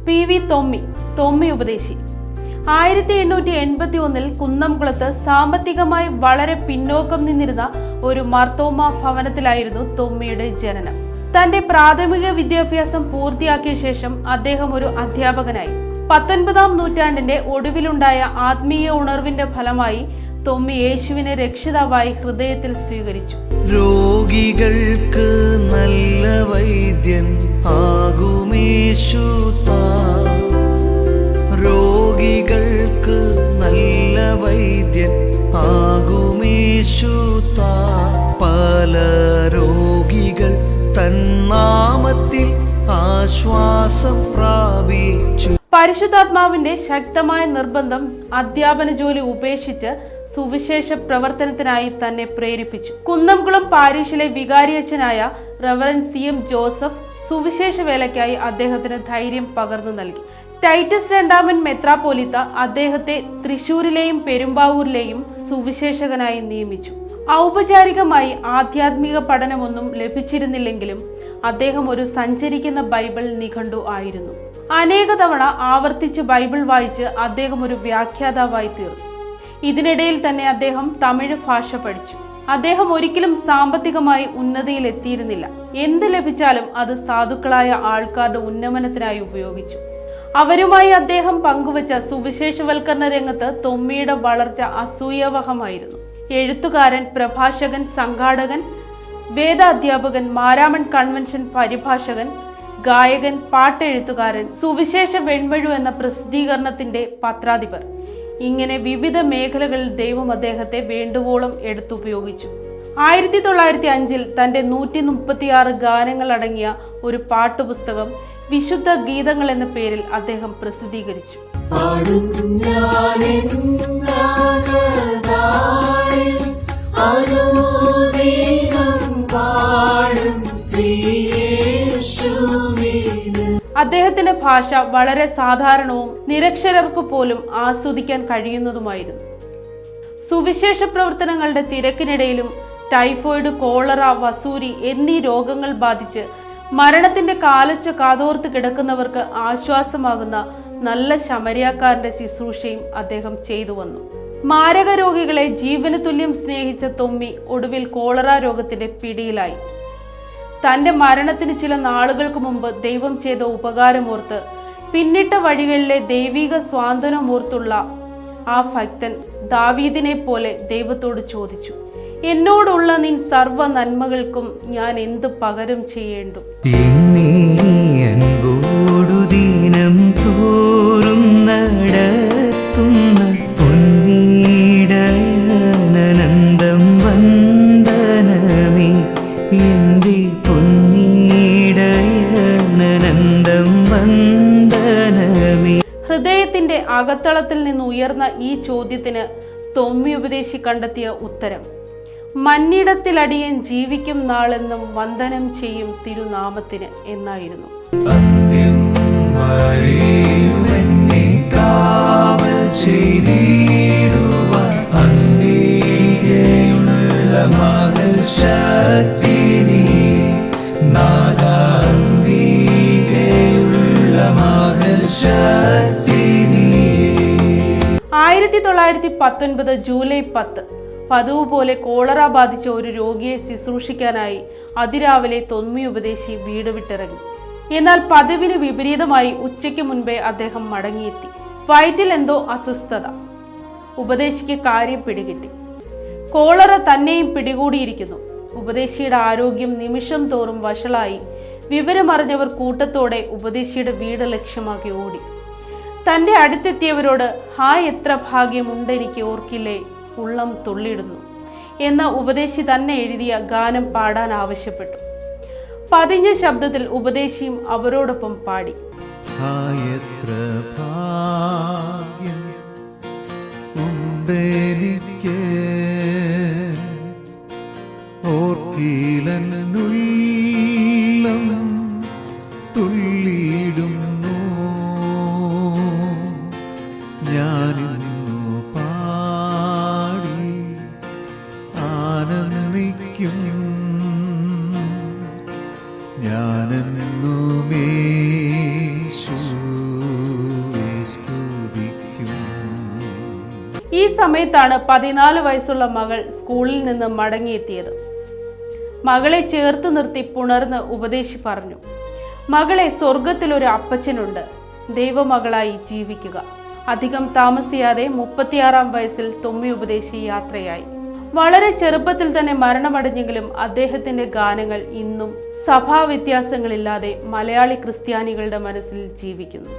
PV Thommi ഉപദേശി 1881 കുന്നംകുളത്ത് സാമ്പത്തികമായി വളരെ പിന്നോക്കം നിന്നിരുന്ന ഒരു മാർത്തോമ ഭവനത്തിലായിരുന്നു തൊമ്മിയുടെ ജനനം. തന്റെ പ്രാഥമിക വിദ്യാഭ്യാസം പൂർത്തിയാക്കിയ ശേഷം അദ്ദേഹം ഒരു അധ്യാപകനായി. 19-ാം നൂറ്റാണ്ടിന്റെ ഒടുവിലുണ്ടായ ആത്മീയ ഉണർവിന്റെ ഫലമായി തൊമ്മി യേശുവിനെ രക്ഷിതാവായി ഹൃദയത്തിൽ സ്വീകരിച്ചു. രോഗികൾക്ക് നല്ല വൈദ്യൻ ആകുമേശു താൻ, രോഗികൾക്ക് നല്ല വൈദ്യൻ ആകുമേശു താൻ, പല രോഗികൾ തന്നാമത്തിൽ ആശ്വാസം പ്രാപിച്ചു. പരിശുദ്ധാത്മാവിന്റെ ശക്തമായ നിർബന്ധം അധ്യാപന ജോലി ഉപേക്ഷിച്ച് സുവിശേഷ പ്രവർത്തനത്തിനായി തന്നെ പ്രേരിപ്പിച്ചു. കുന്നംകുളം പാരീഷിലെ വികാരിയച്ഛനായ റവറൻ CM ജോസഫ് സുവിശേഷ വേലയ്ക്കായി അദ്ദേഹത്തിന് ധൈര്യം പകർന്നു നൽകി. ടൈറ്റസ് രണ്ടാമൻ മെത്രാപ്പോലിത്ത അദ്ദേഹത്തെ തൃശൂരിലെയും പെരുമ്പാവൂരിലെയും സുവിശേഷകനായി നിയമിച്ചു. ഔപചാരികമായി ആധ്യാത്മിക പഠനമൊന്നും ലഭിച്ചിരുന്നില്ലെങ്കിലും അദ്ദേഹം ഒരു സഞ്ചരിക്കുന്ന ബൈബിൾ നിഘണ്ടു ആയിരുന്നു. അനേക തവണ ആവർത്തിച്ച് ബൈബിൾ വായിച്ച് അദ്ദേഹം ഒരു വ്യാഖ്യാതാവായി തീർന്നു. ഇതിനിടയിൽ തന്നെ അദ്ദേഹം തമിഴ് ഭാഷ പഠിച്ചു. അദ്ദേഹം ഒരിക്കലും സാമ്പത്തികമായി ഉന്നതിയിൽ എത്തിയിരുന്നില്ല. എന്ത് ലഭിച്ചാലും അത് സാധുക്കളായ ആൾക്കാരുടെ ഉന്നമനത്തിനായി ഉപയോഗിച്ചു. അവരുമായി അദ്ദേഹം പങ്കുവച്ച സുവിശേഷവൽക്കരണ രംഗത്ത് തൊമ്മിയുടെ വളർച്ച അസൂയാവഹമായിരുന്നു. എഴുത്തുകാരൻ, പ്രഭാഷകൻ, സംഘാടകൻ, വേദാധ്യാപകൻ, മാരാമൺ കൺവെൻഷൻ പരിഭാഷകൻ, ഗായകൻ, പാട്ടെഴുത്തുകാരൻ, സുവിശേഷ വെൺമഴു എന്ന പ്രസിദ്ധീകരണത്തിന്റെ പത്രാധിപർ, ഇങ്ങനെ വിവിധ മേഖലകളിൽ ദൈവം അദ്ദേഹത്തെ വേണ്ടുവോളം എടുത്തുപയോഗിച്ചു. 1905 തന്റെ 136 ഗാനങ്ങൾ അടങ്ങിയ ഒരു പാട്ടുപുസ്തകം വിശുദ്ധ ഗീതങ്ങൾ എന്ന പേരിൽ അദ്ദേഹം പ്രസിദ്ധീകരിച്ചു. അദ്ദേഹത്തിന്റെ ഭാഷ വളരെ സാധാരണവും നിരക്ഷരർക്ക് പോലും ആസ്വദിക്കാൻ കഴിയുന്നതുമായിരുന്നു. സുവിശേഷ പ്രവർത്തനങ്ങളുടെ തിരക്കിനിടയിലും ടൈഫോയിഡ്, കോളറ, വസൂരി എന്നീ രോഗങ്ങൾ ബാധിച്ച് മരണത്തിന്റെ കാലൊച്ച കാതോർത്ത് കിടക്കുന്നവർക്ക് ആശ്വാസമാകുന്ന നല്ല ശമരിയാക്കാരന്റെ ശുശ്രൂഷയും അദ്ദേഹം ചെയ്തു വന്നു. മാരക രോഗികളെ ജീവന് തുല്യം സ്നേഹിച്ച തൊമ്മി ഒടുവിൽ കോളറ രോഗത്തിന്റെ പിടിയിലായി. തന്റെ മരണത്തിന് ചില നാളുകൾക്ക് മുമ്പ് ദൈവം ചെയ്ത ഉപകാരമോർത്ത്, പിന്നിട്ട വഴികളിലെ ദൈവിക സ്വാന്തനമോർത്തുള്ള ആ ഭക്തൻ ദാവീദിനെ പോലെ ദൈവത്തോട് ചോദിച്ചു, എന്നോടുള്ള നിൻ സർവ നന്മകൾക്കും ഞാൻ എന്ത് പകരം ചെയ്യേണ്ടു? ഹൃദയത്തിന്റെ അകത്തളത്തിൽ നിന്ന് ഉയർന്ന ഈ ചോദ്യത്തിന് തൊമ്മി ഉപദേശി കണ്ടെത്തിയ ഉത്തരം, മന്നിടത്തിലടിയൻ ജീവിക്കും നാളെന്നും വന്ദനം ചെയ്യും തിരുനാമത്തിന് എന്നായിരുന്നു. ജൂലൈ 10 പതിവ് പോലെ കോളറ ബാധിച്ച ഒരു രോഗിയെ ശുശ്രൂഷിക്കാനായി അതിരാവിലെ തൊമ്മി ഉപദേശി വീട് വിട്ടിറങ്ങി. എന്നാൽ പതിവിന് വിപരീതമായി ഉച്ചയ്ക്ക് മുൻപേ അദ്ദേഹം മടങ്ങിയെത്തി. വയറ്റിൽ എന്തോ അസ്വസ്ഥത. ഉപദേശിക്ക് കാര്യം പിടികിട്ടി. കോളറ തന്നെയും പിടികൂടിയിരിക്കുന്നു. ഉപദേശിയുടെ ആരോഗ്യം നിമിഷം തോറും വഷളായി. വിവരമറിഞ്ഞവർ കൂട്ടത്തോടെ ഉപദേശിയുടെ വീട് ലക്ഷ്യമാക്കി ഓടി. തന്റെ അടുത്തെത്തിയവരോട്, ഹായ്, എത്ര ഭാഗ്യമുണ്ടെനിക്ക് ഓർക്കില്ലേ, ഉള്ളം തുള്ളിടുന്നു എന്ന ഉപദേശി തന്നെ എഴുതിയ ഗാനം പാടാൻ ആവശ്യപ്പെട്ടു. പതിഞ്ഞ ശബ്ദത്തിൽ ഉപദേശിയും അവരോടൊപ്പം പാടി. ഞാനെന്നുമേശു ഈ സമയത്താണ് 14 വയസ്സുള്ള മകൾ സ്കൂളിൽ നിന്ന് മടങ്ങിയെത്തിയത്. മകളെ ചേർത്ത് നിർത്തി പുണർന്ന് ഉപദേശി പറഞ്ഞു, മകളെ, സ്വർഗത്തിലൊരു അപ്പച്ചനുണ്ട്, ദൈവമകളായി ജീവിക്കുക. അധികം താമസിയാതെ 36-ാം വയസ്സിൽ തൊമ്മി ഉപദേശി യാത്രയായി. വളരെ ചെറുപ്പത്തിൽ തന്നെ മരണമടഞ്ഞെങ്കിലും അദ്ദേഹത്തിന്റെ ഗാനങ്ങൾ ഇന്നും സഭാവ്യത്യാസങ്ങളില്ലാതെ മലയാളി ക്രിസ്ത്യാനികളുടെ മനസ്സിൽ ജീവിക്കുന്നു.